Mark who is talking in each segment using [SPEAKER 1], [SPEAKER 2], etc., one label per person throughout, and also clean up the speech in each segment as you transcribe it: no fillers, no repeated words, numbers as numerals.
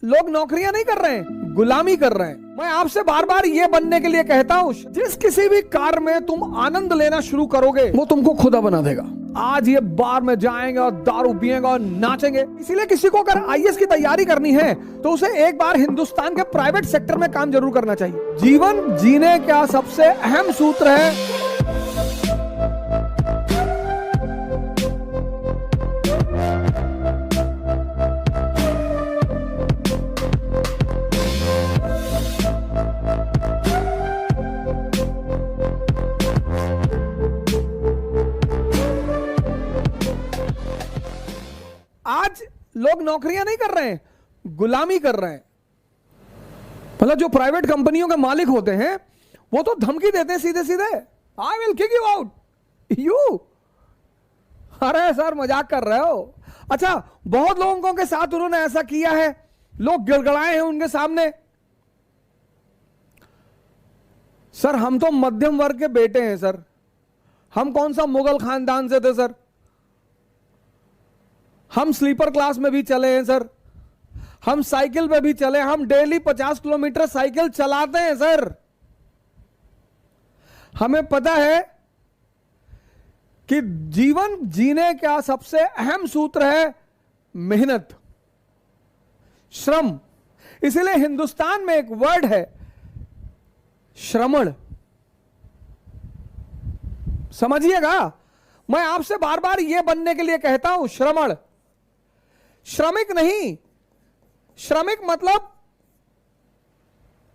[SPEAKER 1] लोग नौकरियां नहीं कर रहे हैं, गुलामी कर रहे हैं। मैं आपसे बार बार ये बनने के लिए कहता हूं, जिस किसी भी कार में तुम आनंद लेना शुरू करोगे वो तुमको खुदा बना देगा। आज ये बार में जाएंगे और दारू पिएंगे और नाचेंगे। इसीलिए किसी को अगर आईएएस की तैयारी करनी है तो उसे एक बार हिंदुस्तान के प्राइवेट सेक्टर में काम जरूर करना चाहिए। जीवन जीने का सबसे अहम सूत्र है आज लोग नौकरियां नहीं कर रहे हैं, गुलामी कर रहे हैं। मतलब जो प्राइवेट कंपनियों के मालिक होते हैं वो तो धमकी देते हैं सीधे सीधे, I will kick you out. You अरे सर मजाक कर रहे हो। अच्छा, बहुत लोगों के साथ उन्होंने ऐसा किया है, लोग गिड़गिड़ाए हैं उनके सामने। सर हम तो मध्यम वर्ग के बेटे हैं सर, हम कौन सा मुगल खानदान से थे सर, हम स्लीपर क्लास में भी चले हैं सर, हम साइकिल पे भी चले, हम डेली 50 किलोमीटर साइकिल चलाते हैं सर। हमें पता है कि जीवन जीने का सबसे अहम सूत्र है मेहनत, श्रम। इसलिए हिंदुस्तान में एक वर्ड है श्रमण। समझिएगा, मैं आपसे बार बार यह बनने के लिए कहता हूं श्रमण, श्रमिक नहीं। श्रमिक मतलब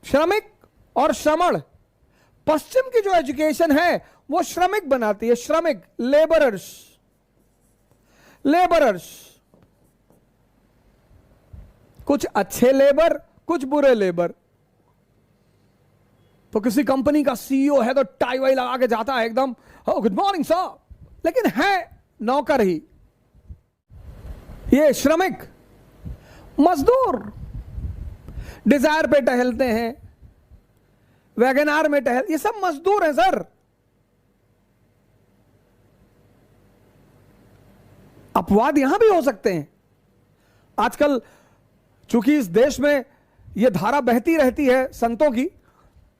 [SPEAKER 1] श्रमिक और श्रमण, पश्चिम की जो एजुकेशन है वो श्रमिक बनाती है। श्रमिक, लेबरर्स, लेबरर्स, कुछ अच्छे लेबर, कुछ बुरे लेबर। तो किसी कंपनी का सीईओ है तो टाई वाई लगा के जाता है एकदम, oh, गुड मॉर्निंग सर, लेकिन है नौकर ही। ये श्रमिक। मजदूर डिजायर पे टहलते हैं, वैगनार में टहल, ये सब मजदूर हैं सर। अपवाद यहां भी हो सकते हैं। आजकल चूंकि इस देश में यह धारा बहती रहती है संतों की,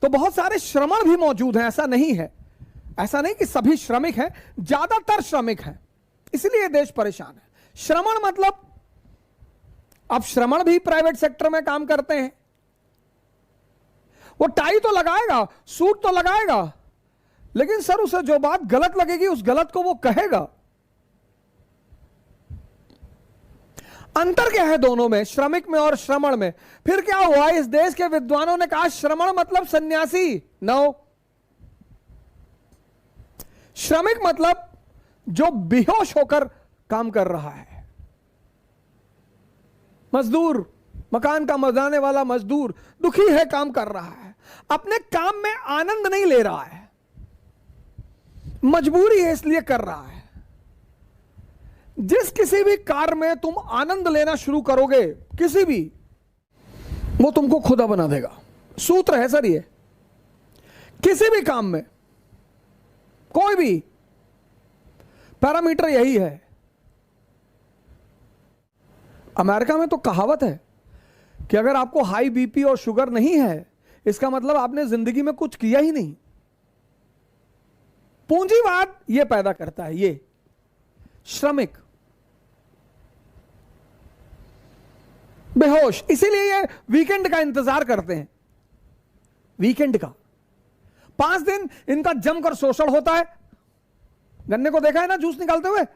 [SPEAKER 1] तो बहुत सारे श्रमण भी मौजूद हैं। ऐसा नहीं है, ऐसा नहीं कि सभी श्रमिक हैं, ज्यादातर श्रमिक हैं, इसलिए देश परेशान है। श्रमण मतलब अब श्रमण भी प्राइवेट सेक्टर में काम करते हैं। वो टाई तो लगाएगा, सूट तो लगाएगा, लेकिन सर उसे जो बात गलत लगेगी उस गलत को वो कहेगा। अंतर क्या है दोनों में, श्रमिक में और श्रमण में? फिर क्या हुआ, इस देश के विद्वानों ने कहा श्रमण मतलब सन्यासी। नो, श्रमिक मतलब जो बेहोश होकर काम कर रहा है। मजदूर, मकान का मजाने वाला मजदूर दुखी है, काम कर रहा है, अपने काम में आनंद नहीं ले रहा है, मजबूरी है इसलिए कर रहा है। जिस किसी भी कार में तुम आनंद लेना शुरू करोगे, किसी भी, वो तुमको खुदा बना देगा। सूत्र है सर ये, किसी भी काम में, कोई भी पैरामीटर यही है। अमेरिका में तो कहावत है कि अगर आपको हाई बीपी और शुगर नहीं है, इसका मतलब आपने जिंदगी में कुछ किया ही नहीं। पूंजीवाद यह पैदा करता है, ये श्रमिक, बेहोश। इसीलिए ये वीकेंड का इंतजार करते हैं, वीकेंड का 5 दिन इनका जमकर सोशल होता है। गन्ने को देखा है ना जूस निकालते हुए,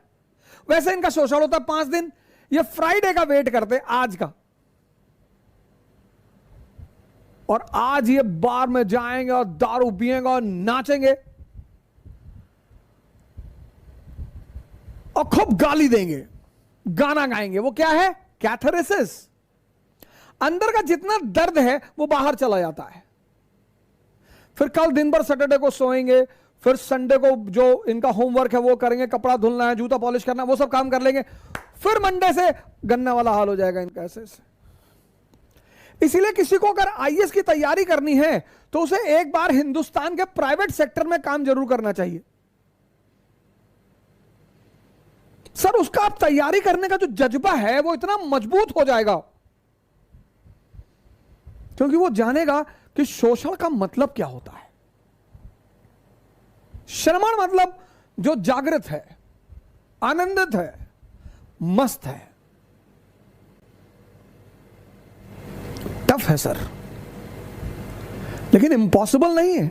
[SPEAKER 1] वैसे इनका सोशल होता है 5 दिन। ये फ्राइडे का वेट करते हैं, आज का, और आज ये बार में जाएंगे और दारू पिएंगे और नाचेंगे और खूब गाली देंगे, गाना गाएंगे। वो क्या है, कैथारसिस। अंदर का जितना दर्द है वो बाहर चला जाता है। फिर कल दिन भर सैटरडे को सोएंगे, फिर संडे को जो इनका होमवर्क है वो करेंगे, कपड़ा धुलना है, जूता पॉलिश करना है, वो सब काम कर लेंगे। फिर मंडे से गन्ना वाला हाल हो जाएगा इनका ऐसे। इसीलिए किसी को अगर आईएएस की तैयारी करनी है तो उसे एक बार हिंदुस्तान के प्राइवेट सेक्टर में काम जरूर करना चाहिए। सर उसका आप तैयारी करने का जो जज्बा है वो इतना मजबूत हो जाएगा, क्योंकि वो जानेगा कि शोषण का मतलब क्या होता है। श्रमण मतलब जो जागृत है, आनंदित है, मस्त है। टफ है सर, लेकिन इम्पॉसिबल नहीं है।